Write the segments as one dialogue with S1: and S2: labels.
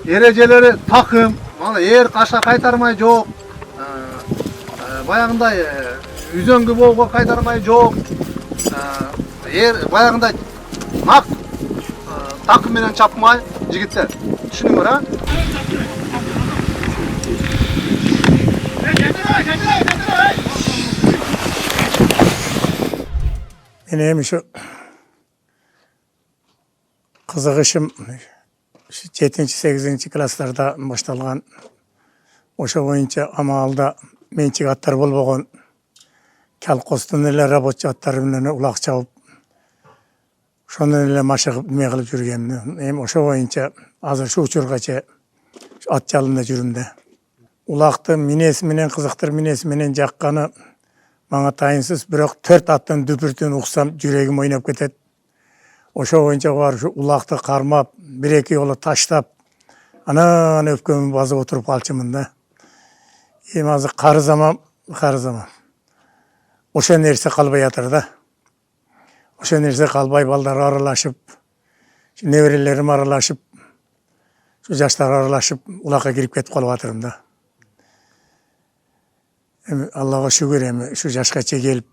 S1: Erejeleri takım, mana eğer kaşa kaytarmay yok. Bayağınday üzöngü bolgo kaytarmay yok. Eğer bayağınday nak takım menen çapmay jigitler. Düşünüңөр ha?
S2: Benim şu kızıgışım 7-8 klaslarda başlagan oşo boyunca amalda mençik attar bolbogon kalkostun ele robotçu attar bilen ulak çabıp şondan ele maşıgıp neme kılıp жүргенмин. Hem oşo boyunca azır şu uçurgaça at jalında жүрүмдө. Ulaktı minesi menen kızıktır minesi menen jakkany bana tayınsız bırak 4 attın düpürtün uksam yüreğim oynap ketet. Oşo boyunca var şu ulaktı karmap, bir iki yolu taştap, anan öpkümü bazıp oturup kalçımında. Azı karı zaman. Oşo nerse kalbay yatır da. Oşo nerse kalbay balдар aralaşıp, nevrelerim aralaşıp, şu yaşlar aralaşıp ulaka girip ketip kalıp atırım da. Allah'a şükür şu yaşkaça gelip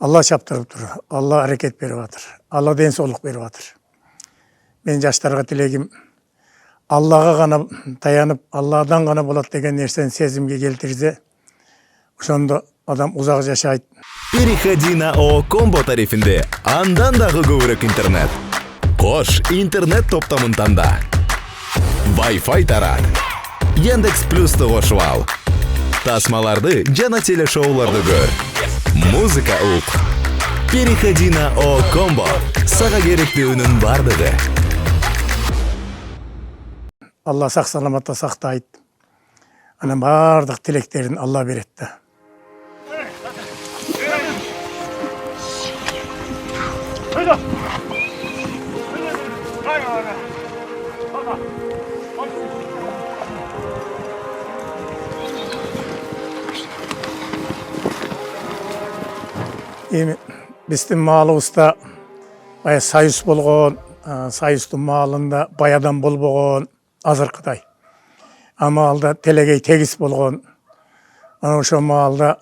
S2: Allah çaptırıp durur. Allah hareket berip atır. Allah densoluk berip atır. Ben yaşlarga dilegim Allah'a gana dayanıp Allah'dan gana bolat degen nerseni sezimge keltirse ошондо адам узак жашайт.
S3: Переходи на ООО Комбо тарифинде андан дагы көбүрөөк интернет. Кош интернет топтомун танда. Wi-Fi тарат. Яндекс Плюсту кошуп ал. Тасмаларды жана телешоуларды көр. Музыка ук. Переходи на ООО Комбо. Сага керектүүнүн бардыгы.
S2: Allah sак саламатта сактайт. Анан бардык тилектерин Алла берет да. Биздин маалыбызда бая союз болгон, союздун маалында баядан болбогон азыркыдай. Амалда телегей тегис болгон. Ana ошо маалда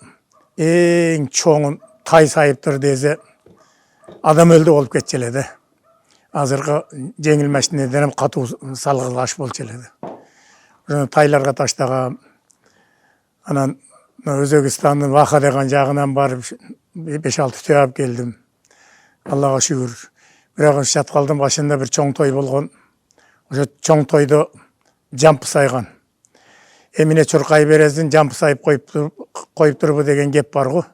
S2: эң чоңун тай сайыптыр десе адам өлдү болуп кетчү эле да. Азыркы жеңил машинеден катуу салгылаш болчу эле да. Ошо тайларга таштагам. Анан Өзбекстандын Ваха деген жагынан барып 5-6 төө алып келдим. Аллага шүгүр. Бирок Шаткалдын башында бир чоң той болгон. Ошо чоң тойдо жампы сайган. Эмине чуркай бересин жампы сайып коюп турбу деген кеп бар го.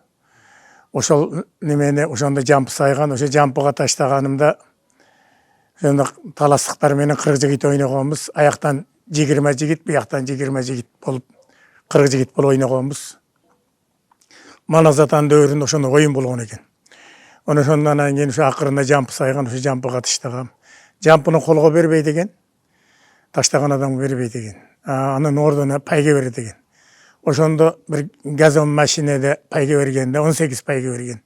S2: Ошол немени ошондо жампы сайган, ошо жампыга таштаганымда ошондо таластыктар менен 40 жигит ойногонбуз. Аяктан 20 жигит, бияктан 20 жигит болуп 40 жигит болуп ойногонбуз. Маназатан дөрүндө ошондо оюн болгон экен. Ошондон кийин ошо акырында жампы сайган, ошо жампыга таштагам. Жампыны колго бербейт экен. Таштаган адамга бербейт экен. Анын ордуна пайга берет экен. Ошондо бир газон машинеде пайга бергенде 18 пайга берген.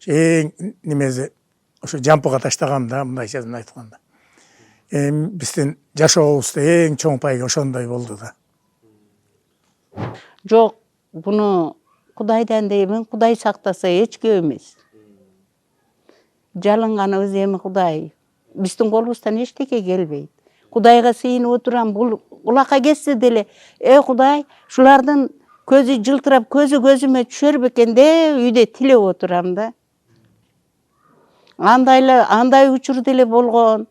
S2: Эң немеси ошо жампыга таштагам да, мындайча айтканда. Биздин жашообузда эң чоң пайга ошондой болду да.
S4: Жок, буну Кудайдан деймин, Кудай сактаса эчке эмес. Жалынганыбыз эми Кудай. Биздин колубуздан эчтеке келбейт. Кудайга сыйынып отурам, бул улакка кетсе деле, Кудай, шулардын көзү жылтырап, көзүмө түшөр бекен деп үйдө тилеп отурам да. Андай учур деле болгон.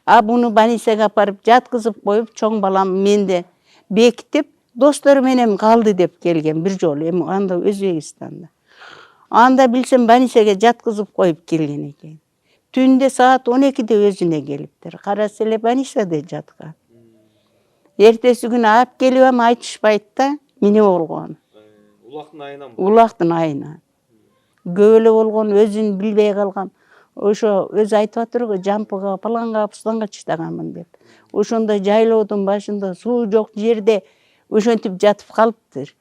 S4: Буну больницага апарып жаткызып коюп, чоң балам менде бекитип, достору менен калды деп келген бир жолу, эми анда Өзбекстанда. Анда билсем больницага жаткызып коюп келген экен. Түндө саат 12-де өзүнө келиптир. Караса эле больницада жаткан. Эртеси күнү алып келип айтышпайт да, эмне болгон. Улактын айынан. Көп эле болгон, өзүн билбей калган. Ошо өзү айтып атыр го, жампыга, паланга, пустанга чыштаганмын деп. Ошондо жайлоодун башында суу жок жерде ошентип жатып калыптыр.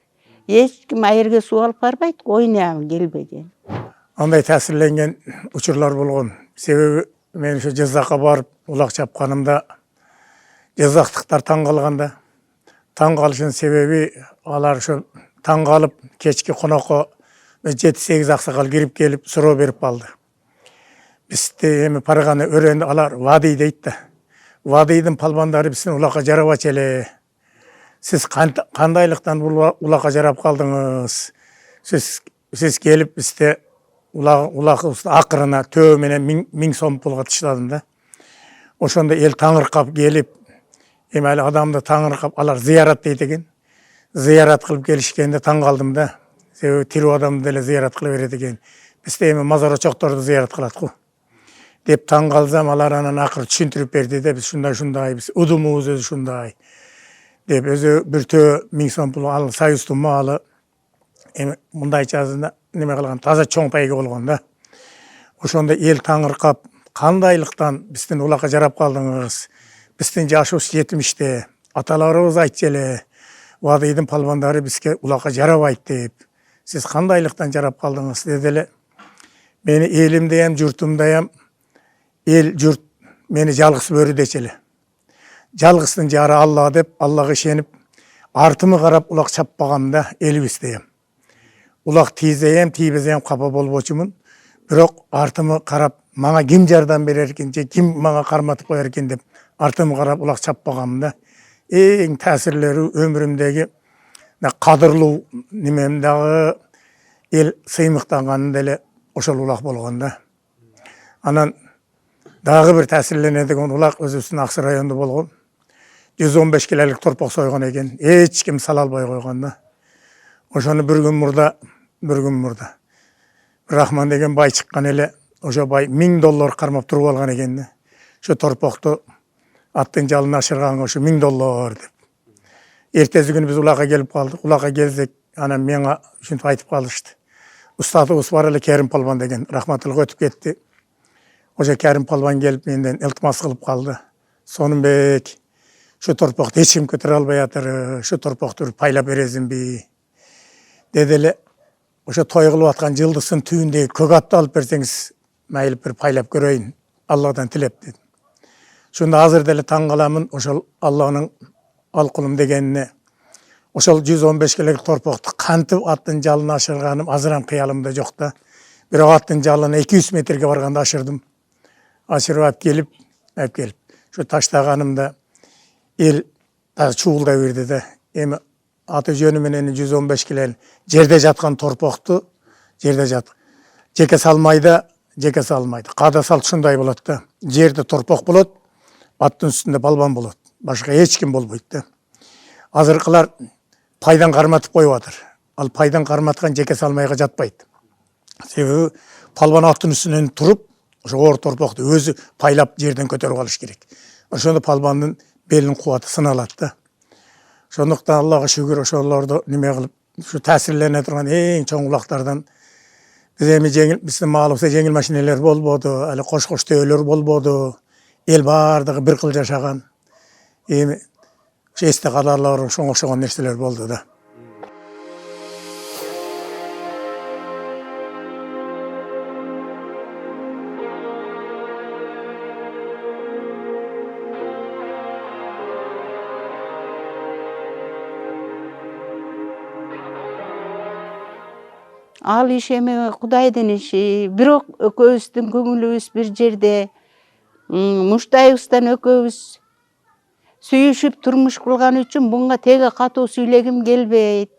S4: Эч ким айырга суу алып барбайт, ойнам келбеген.
S2: Андай таасирленген учурлар болгон. Себеби мен ошо жазакка барып улак чапканымда Жазақтықтар таң қалғанда. Таң қалышын себеби алар ошо таң қалып кечки конокко 7-8 аксакал кирип келип суроо берип калды. Бизде эми парганы өрөндө алар вадый дейт да. Вадыйдын палбандары биздин улакка жарабачы эле. Сиз кандайлыктан улакка жарап калдыңыз? Сиз келип бизде улакыбызды акырына төө менен 1000 сом пулга тышладым да. Ошондо эл таңыркап келип, эми али адамды таңыркап алар зыярат дейт экен. Зыярат кылып келишкенде таң калдым да. Себеби тирүү адамды деле зыярат кыла берет экен. Бизде эми мазар очокторду зыярат кылат го. Деп таң калсам, алар анан акыры түшүндүрүп берди да, биз ушундай, биз удумубуз өзү ушундай. Деп өзү бир төө 1000 сом пул ал Союздун маалы. Эми мындайча неме кылган таза чоң пайга болгон да. Ошондо эл таңыркап, кандайлыктан биздин улакка жарап калдыңыз? Биздин жашыбыз 70-те, аталарыбыз айтчу эле, Вадыйдын палбандары бизге улакка жарабайт деп. Сиз кандайлыктан жарап калдыңыз деди эле. Мени элимдейм, журтумдайм, эл журт мени жалгыз бөрүдечү эле. Жалгыздын жары Алла деп, Аллага ишенип, артымы карап улак чаппагамда элибиздейм. Улак тийзейм, тийбезейм капа болбочумун. Бирок артымы карап, мага ким жардам берер экен, же ким мага карматып коер экен деп, артымы карап улак чаппагамда эң таасирлери өмүрүмдөгү кадырлуу немем дагы эл сыймыктанганында эле ошол улак болгон да. Анан дагы бир таасирленедигин улак өзүбүздүн Аксы районунда болгон. 115 килолук торпок сойгон экен. Эч ким сала албай койгон да. Ошону bir gün murda Рахман деген бай чыккан эле. Ошо бай $1000 кармап туруп алган экен да. Ошо торпокту аттын жалына ашырганга ошо $1000 деп. Эртеси күнү биз улакка келип калдык. Улакка келсек, анан мага ушинтип айтып калышты. Устатыбыз бар эле Керим Палбан деген, рахматылык өтүп кетти. Ошо Керим Палбан келип менден илтимас кылып калды. Сонунбек, ошо торпокту эч ким көтөрө албай атыр. Ошо торпокту пайлап бересиңби? Деди эле. Ошо той кылып аткан жылдыздын түбүндөгү көк атты алып берсеңиз, мейли бир пайлап көрөйүн, Алладан тилеп деди. Шунда азыр деле таң каламын, ошол Алланын ал кулум дегенине. Ошол 115 килолук торпокту кантип аттын жалына ашырганым азырам кыялымда жок да. Бирок аттын жалына 200 метрге барганда ашырдым. Ашырып келип, ошо таштаганымда эл чуулдай берди да. Эми аты жөнү менен 115 кило жерде жаткан торпокту жеке салмайды. Када салт ушундай болот да. Жерде торпок болот, аттын үстүндө балбан болот. Башка эч ким болбойт да. Азыркылар пайдан карматып коюп атыр. Ал пайдан карматкан жеке салмайга жатпайт. Себеби палбан аттын үстүнөн туруп, ошо оор торпокту өзү пайлап жерден көтөрүп алыш керек. Ошондо палбандын белинин кубаты сыналат да. Ошондуктан Аллага шүгүр ошолорду неме кылып, ушу таасирлене турган эң чоң улактардан биз эми биздин маалыбызда жеңил машинелер болбоду, али кош-кош төөлөр болбоду. Эл бардыгы бир кыл жашаган. Эми ошо эсте каларлар ошого окшогон нерселер болду да.
S4: Ал иш эми Кудайдын иши, бирок экөөбүздүн көңүлүбүз бир жерде. Муштайыбыздан экөөбүз сүйүшүп турмуш кылган үчүн буга теге катуу сүйлөгүм келбейт.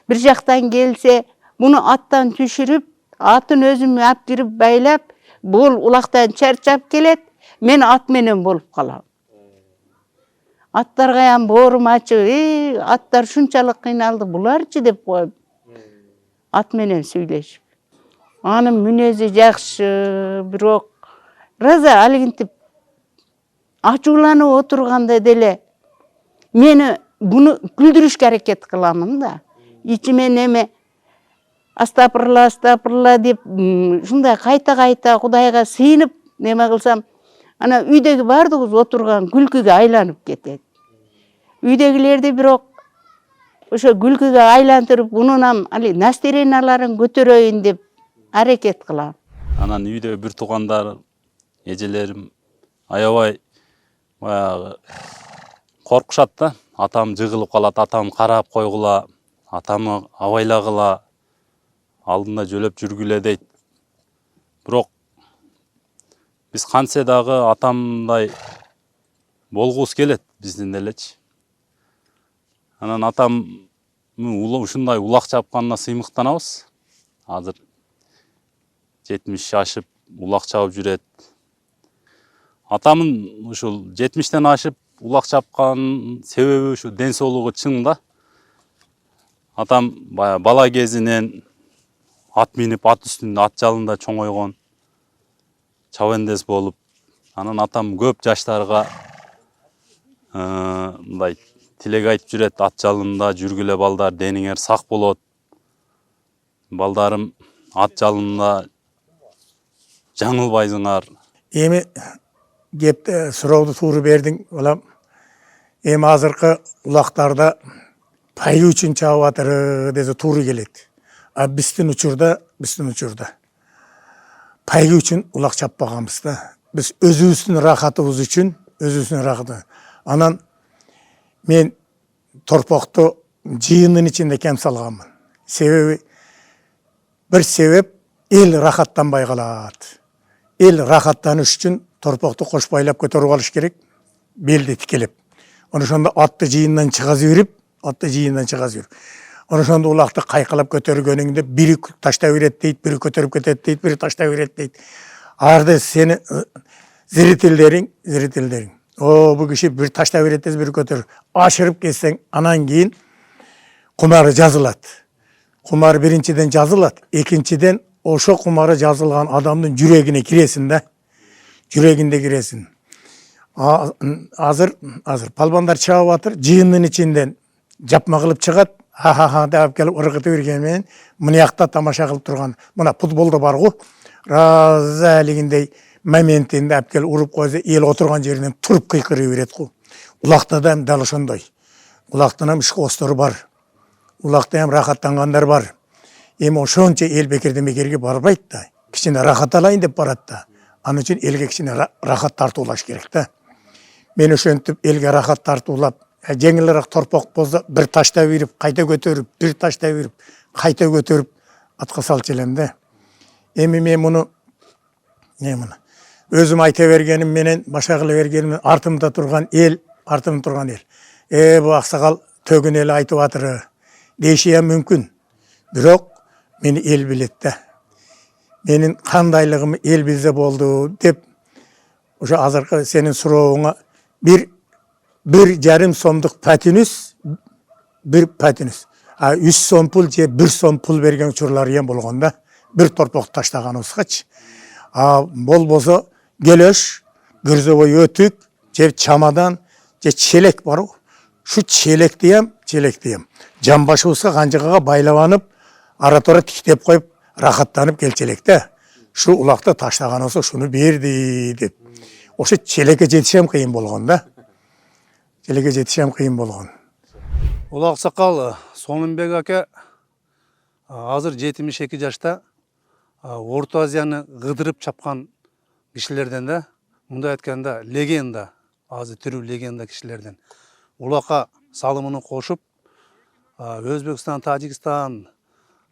S4: Бир жактан келсе, буну аттан түшүрүп, атын өзүм алып кирип байлап, бул улактан чарчап келет, мен ат менен болуп калам. Аттаргаян боорум ачып, аттар шунчалык кыйналды, буларчы деп коюп. Ат менен сүйлөшүп. Анын мүнөзү жакшы, бирок раза алгинтип ачууланып отурганда деле мени буну күлдүрүшкө аракет кыламын да. Ичимен эме астапырла деп ушундай кайта Кудайга сыйынып неме кылсам, ана үйдөгү бардыгыбыз отурган күлкүгө айланып кетет. Үйдөгүлөрдү бирок ошо күлкүгө айлантырып, унунан али настроенияларын көтөрөйүн деп аракет кылам.
S5: Анан үйдө бир туугандар, эжелерим аябай баягы коркушат да. Атам жыгылып калат, атам карап койгула, атамы абайлагыла, алдында жөлөп жүргүлө дейт. Бирок биз кантсе дагы атамдай болгубуз келет биздин делечи. Анан атам ушундай улак чапканына сыймыктанабыз. Азыр 70 ашып улак чабып жүрөт. Атамын ушул 70тен ашып улак чапкан себеби ушу ден соолугу чың да. Атам бая бала кезинен ат минип, ат үстүндө, ат жалында чоңойгон, чабандес болуп, анан атам көп жаштарга мындай тилек айтып жүрөт: ат жалында жүргүлө балдар, дениңер сак болот. Балдарым, ат жалында жаңылбайсыңар.
S2: Эми кепти сурооду туура бердиң, балам. Эми азыркы улактарда пайы үчүн чабып атыр десе туура келет. А биздин учурда пайы үчүн улак чаппаганбыз да. Биз өзүбүздүн рахатыбыз үчүн, Анан мен торпокту жыйындын ичинде кем салганмын. Себеби бир себеп эл рахаттанбай калат. Эл рахаттаныш үчүн торпокту кош байлап көтөрүп алыш керек, белди тикелеп. Ошондо атты жыйындан чыга жиберип, ошондо улакты кайкалап көтөргөнүңдө бири таштап берет дейт, бири көтөрүп кетет дейт, бири таштап берет дейт. Арда сени зрителдериң. Бу киши бир таштап берет десе, бири көтөрүп ашырып кетсең, анан кийин кумары жазылат. Кумар биринчиден жазылат, экинчиден ошо кумары жазылган адамдын жүрөгүнө киресиң да. Жүрөгүндө киресиң. Азыр палбандар чабып атыр, жыйындын ичинден жапма кылып чыгат, ха-ха-ха деп келип ыргытып берген менен мынакта тамаша кылып турган. Мына футболдо бар го. Разалигиндей моментинде алып келип уруп койсо, эл отурган жеринен туруп кыйкырып берет го. Улакта да дал ошондой. Улактын ham ишкостору бар. Улакта ham рахаттангандар бар. Эми ошончо эл бекерден-бекерге барбайт да. Кичине рахат алайын деп барат да. Анын үчүн элге кичине рахат тартуулаш керек да. Мен ошентип элге рахат тартуулап, жеңилирээк торпок болсо бир таштап берип, кайта көтөрүп, бир таштап берип, кайта көтөрүп атка салчу элем да. Эми мен муну өзүм айта бергеним менен, башка кыла бергеним артымда турган эл, бу аксакал төгүн эле айтып атыр деши мүмкүн. Бирок мени эл билет да. Менин кандайлыгымды эл билсе болду деп, ошо азыркы сенин сурооңа бир 1,5 сомдук патинус, 3 сом пул же 1 сом пул берген учурлар эм болгон да. Бир торпок таштаганыбызгачы. Болбосо келөш, гүрзөбөй өтүк, же чамадан, же челек бар. Шу челекти эм жамбашыбызга канжыгага байлабанып, ара-тора тиктеп коюп, рахаттанып келчелек да. Шу улакты таштаган болсо шуну берди деп. Ошо челекке жетишем кыйын болгон да.
S1: Улак сакал Сонунбек ака азыр 72 жашта, Орто Азияны кыдырып чапкан кишилерден да, мындай айтканда легенда, азыр тирүү легенда кишилерден. Улакка салымын кошуп, Өзбекстан, Тажикстан,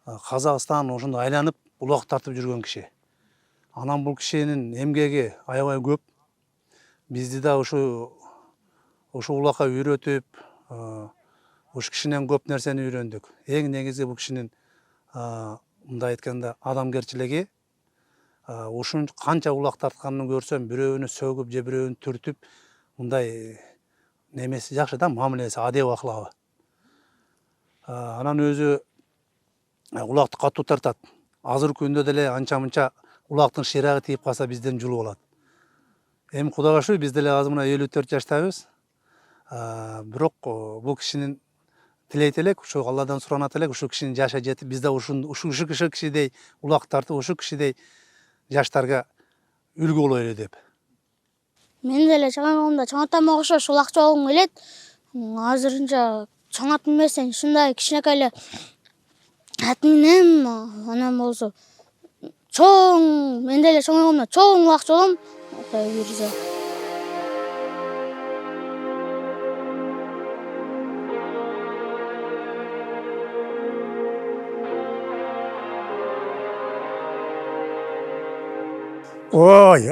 S1: Казакстан ошондо айланып улак тартып жүргөн киши. Анан бул кишинин эмгеги аябай көп. Бизди да ушу улакка үйрөтүп, ушу кишинен көп нерсени үйрөндүк. Эң негизи бул кишинин мындай айтканда адамгерчилиги. Ушун канча улак тартканын көрсөм, бирөөнү сөгүп же бирөөнү түртүп, мындай немеси жакшы да, мамилеси, адеп аклагы. Анан өзү улакты катуу тартат. Азыркы күндө деле анча-мынча улактын ширагы тийип калса бизден жулуп алат. Эми Кудайга шүгүр, биз деле азыр мына 54 жаштабыз. Бирок бул кишинин тилейт элек, ушу Алладан суранат элек, ушу кишинин жашы жетип, биз да ушу кишидей улак тартып, ушу кишидей жаштарга үлгү болойлу деп.
S6: Мен деле чаңагымда чаңатама окшош улак чабгым келет. Азырынча чаңат эмесен ушундай кичинекей эле ат менен, анан болсо чоң, мен деле чаңагымда чоң улак чабам. Буюрса
S2: Oy,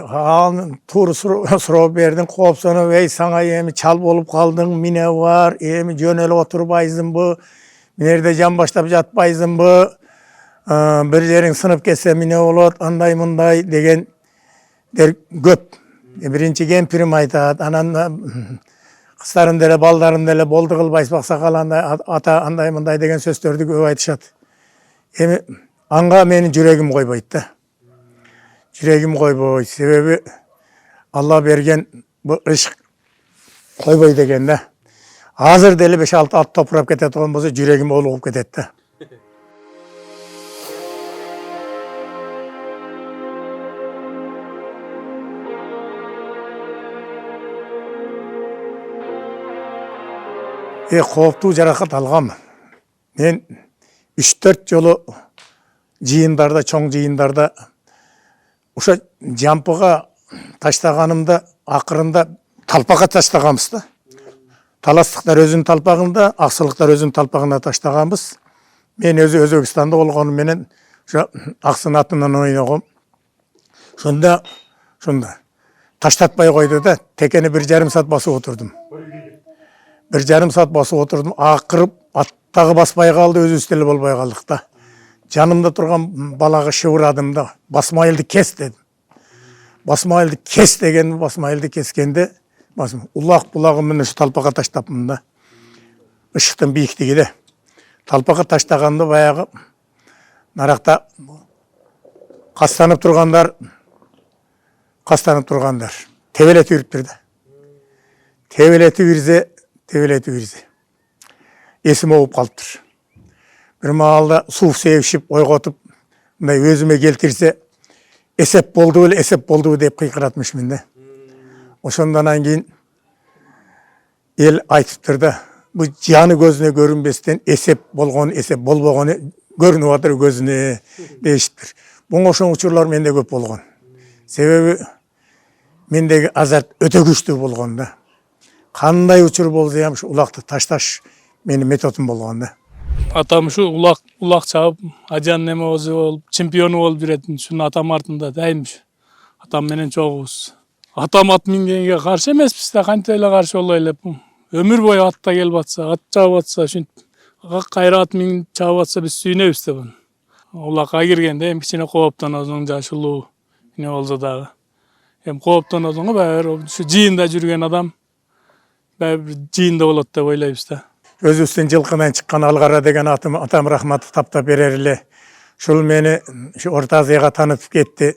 S2: tuuru surop berdin, kopsana, ey sana emi çal bolup kaldın, mine var, emi jönelip oturbaysın bu, minerde jan başlap jatbaysın bu, bir jerin sınıp ketse mine bolot, anday mınday degen köp. Birinci kempirim aytat, anan kızların dele, baldarın dele, boldu kılbayız bak sakalanda, ata anday mınday degen sözlördü köp aytışat. Emi anga meni yüregim koybayt da. Yüregim koyboy. Sebebi Allah bergen bu ışık koyboy degen de. Hazır deli 5-6 at toprap ketet olmasa yüregim olup ketet de. Koptu jarakat algam. Men 3-4 jolu жыйындарда, чоң жыйындарда ошо жампыга таштаганымда акырында талпага таштаганбыз да. Таластыктар өзүнүн талпагында, аксылыктар өзүнүн талпагына таштаганбыз. Мен өзү Өзбекстанда болгонум менен ошо аксын атынан ойногом. Шунда таштатпай койду да, текени 1,5 саат басып отурдум. 1,5 саат басып отурдум, акырып аттагы баспай калды, өзүбүз деле болбой калдык да. Жанымда турган балага шыбырадым да, басмайылды кес дедим. Басмайылды кес деген, басмайылды кескенде, улак булагы менен ушу талпага таштапмын да. Ишыктын бийиктиги де. Талпага таштаганда баягы наракта кастанып тургандар тебелетип юруптур да. Тебелетип ирзе. Эсим оғып калыптыр. Bir maalda suv sevişip, oygatıp, özüme keltirse, esep boldu dep kıyqıratmışmın da. Oşondan keyin el aytıptır da, bu canı gözüne görünbestен esep bolbogonu görünüp atır gözüne deyişiptir. Bunga oşon uçurlar mende köp bolgon. Sebebi mendegi azart öte güçlü bolgon da. Kanday uçur bolsa ham şu ulakты taştaş menin metodum bolgon da.
S7: Atam şu ulak çağıp, ajan neme ozu olup, çempionu olup biredin. Şunu atam артында daymış. Atam menen çoğuz. Atam at mingenge karşı emespis de, kançayla karşı olayla. Ömür boyu atta gelip atsa, at çağıp atsa, kayra at mingin çağıp atsa biz süynebis de bunu. Ulak'a girgende hem kichine kooptan ozun jaşıluu ne olsa dağı. Hem kooptan ozun şu jıyında jürgen adam bäbir jıyında bolat dep oylayбыз da.
S2: Özüstün жылкынан чыккан Алгара деген атам рахматы таптап берер эле. Шул мени Орто Азияга танытып кетти.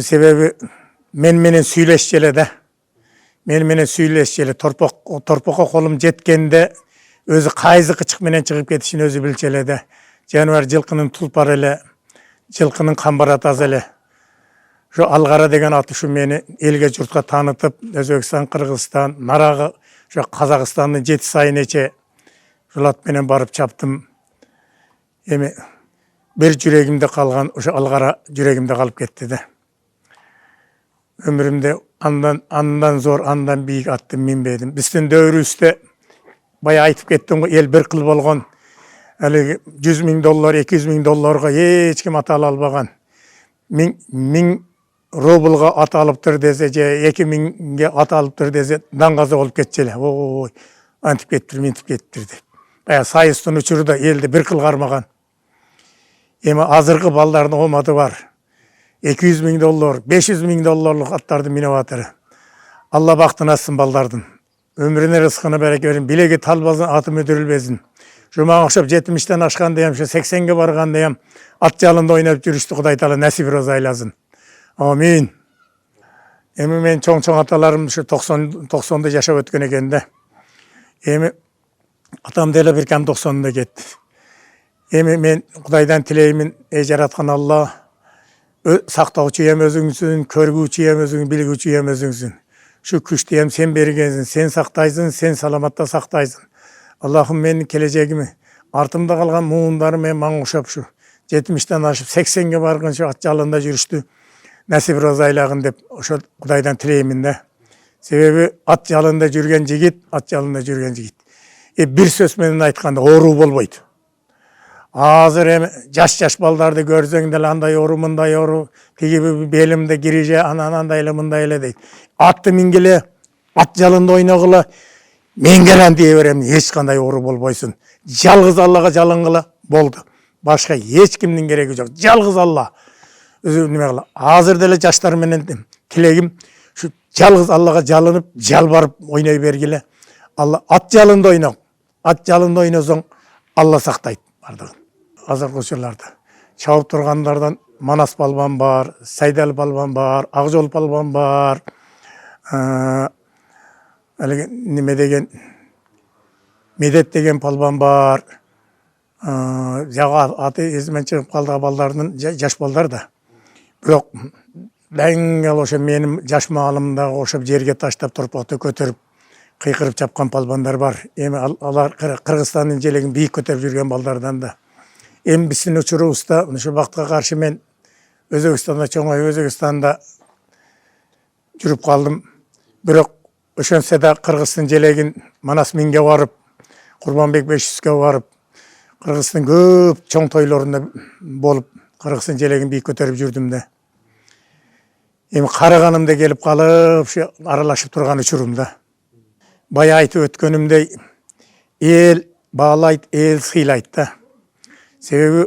S2: Себеби мен менен сүйлөшчү эле да. Торпокко колум жеткенде өзү кайсы кычык менен чыгып кетишин өзү билчү эле да. Жаныбар жылкынын тулпары эле, жылкынын камбаратасы эле. Şu Algara деген аты şu meni elge jurtка tanıtıp, Özbekistan, Kırgızstan, naragı şu Kazakistan'ın 7 sayı neçe жолат менен барып çaptım. Emi bir yüregimde kalgan, şu Algara yüregimde kalıp gitti de. Ömrümde andan zor, andan büyük attım, minbeydim. Bizden dövrü üstte bayağı aytıp kettim, el bir kıl bolgon. $100,000, $200,000 hiç kim ata albagan. 1000 rubelga at alıptır dese, 2000'ge at alıptır dese, dangazı olup ketçeli. Oy, antip kettir, mintip kettirdi. Bayağı sayıstın uçuru da elde bir kıl karmagan. Ema azırgı ballarının olmadı var. $200,000, $500,000 atlardı minovatırı. Allah baktın atsın ballardın. Ömrüne rızkını berek verin. Bilegi talbazın atı müdürülbezin. Şu mağışap 70'ten aşkan deyem, şu 80'ge bargan deyem. At jalında oynayıp жүрüştü Kuday Taala nasip roz aylasın. Amin. Emi men çoğ atalarım şu 90'da yaşap ötken ekende. Emi atam dele bir kam 90'da ketdi. Emi men Kudaydan tileymin ey jaratkan Allah saktauçu hem özüңsün, körgüçü hem özüң, bilgüçü hem özüңsün. Şu küçtü hem sen bergensin, sen saktaysın, sen salamatta saktaysın. Allah'ım menin geleceğimi, артымda kalgan muğundarım hem maň oşap şu. 70'ten aşıp 80'ge bargın şu at jalında жүрüştü. Nasip roz aylagın dep oşo Kudaydan tileymin de. Sebebi at jalında жүрген jigit, at jalında жүрген jigit. Bir söz menen aytkanda oğru bolboydu. Азыр эми жаш балдарды көрсөң деле андай ору, мындай ору, тиги белимде кирije, андай эле, мындай эле дейт. Атты мингиле, ат жалында ойногула, мен келем дей берем, эч кандай ору болбойсун. Жалгыз Аллага жалынгыла болду. Башка эч кимдин кереги жок. Жалгыз Алла. Өзү неме кыла. Азыр деле жаштар менен тилегим şu жалгыз Аллага жалынып, жалбарып ойной бергиле. Алла ат жалында ойноо. Ат жалында ойносоң Алла сактайт бардыгын. Азыркы учурларда чабып тургандардан Манас балбан бар, Сайдал балбан бар, Акжол балбан бар. Неме деген Медет деген балбан бар. Жага аты эсимен чыгып калды балдардын, жаш балдар да. Бирок дайынгал ошо менин жаш маалымда ошоп жерге таштап торпокто көтөрүп кыйкырып чапкан балбандар бар. Эми алар Кыргызстандын желегин бийик көтөрүп жүргөн балдардан да. Эми биздин учурубузда ушул убакытка каршы мен Өзбекстанда чоңоюп Өзбекстанда жүрүп калдым. Бирок ошонсо да Кыргыздын желегин Манас минге барып, Курманбек 500ге барып, Кыргыздын көп чоң тойлорунда болуп, Кыргыздын желегин бийик көтөрүп жүрдүм да. Эми караганымда келип калып, аралашып турган учурумда. Бая айтып өткөнүмдөй, эл баалайт, эл сыйлайт да. Себеби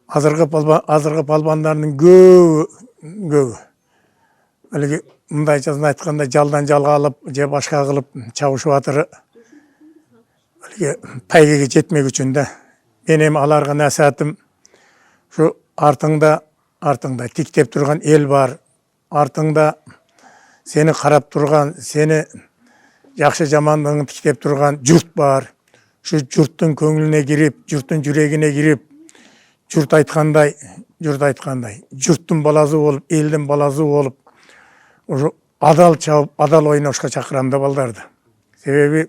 S2: азыркы балбандардын көбү эле мындайчасын айтканда жалдан жалга алып, же башка кылып чабышып атыры эле пайгеге жетмек үчүн да. Мен эми аларга насаатым şu артыңда тиктеп турган эл бар. Артыңда сени карап турган, сени жакшы жамандыгын тиктеп турган журт бар. Şu журттун көңүлүнө кирип, журттун жүрөгүнө кирип, журт айткандай, журттун баласы болуп, элдин баласы болуп, ошо адал чабып, адал ойношко чакырам да балдарды. Себеби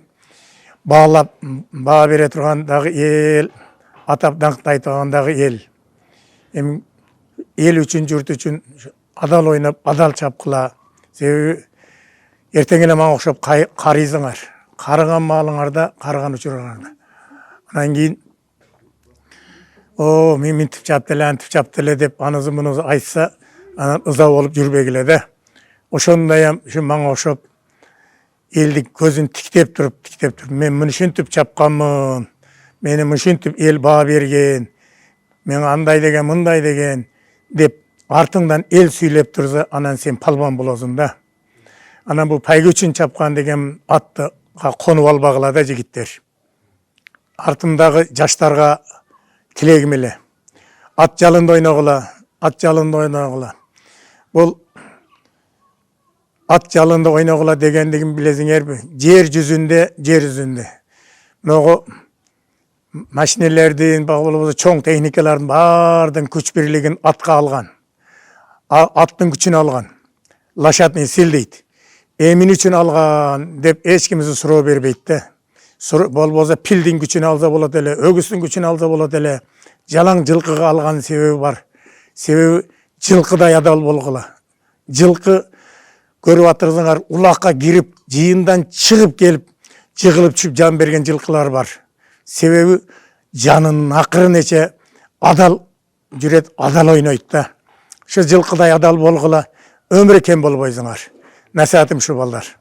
S2: баалап, баа бере турган дагы эл, атап даңктай турган дагы эл. Эми эл үчүн, журт үчүн адал ойноп, адал чапкыла. Себеби эртең эле мага окшоп карыйсыңар. Карыган маалыңарда, карыган учуруңарда. Анан кийин мен минтип чапты эле деп анысы мунусу айтса, анан ыза болуп жүрбөгүлө да. Ошондой ушу мага окшоп элдин көзүн тиктеп туруп, мен муну ушинтип чапканмын. Мени ушинтип эл баа берген. Мен андай деген, мындай деген деп артыңдан эл сүйлөп турса, анан сен палбан болосуң да. Анан бул пайгы үчүн чапкан деген атты конуп албагыла да жигиттер. Артымдагы жаштарга тилегим эле. Ат жалында ойногула. Бул ат жалында ойногула дегендигин билесиңерби? Жер жүзүндө. Могу машинелердин, болбосо чоң техникалардын баардын күч бирлигин атка алган. Аттын күчүн алган. Лошадный сил дейт. Эмин үчүн алган деп эч кимиси суроо бербейт да. Болбосо пилдин күчүн алса болот эле, өгүздүн күчүн алса болот эле. Жалаң жылкыга алган себеби бар. Себеби жылкыдай адал болгула. Жылкы көрүп атырсыңар, улакка кирип, жыйындан чыгып келип, жыгылып түшүп жан берген жылкылар бар. Себеби жанынын акыры нече адал жүрөт, адал ойнойт да. Ошо жылкыдай адал болгула, өмүрү кем болбойсуңар. Насаатым şu балдар.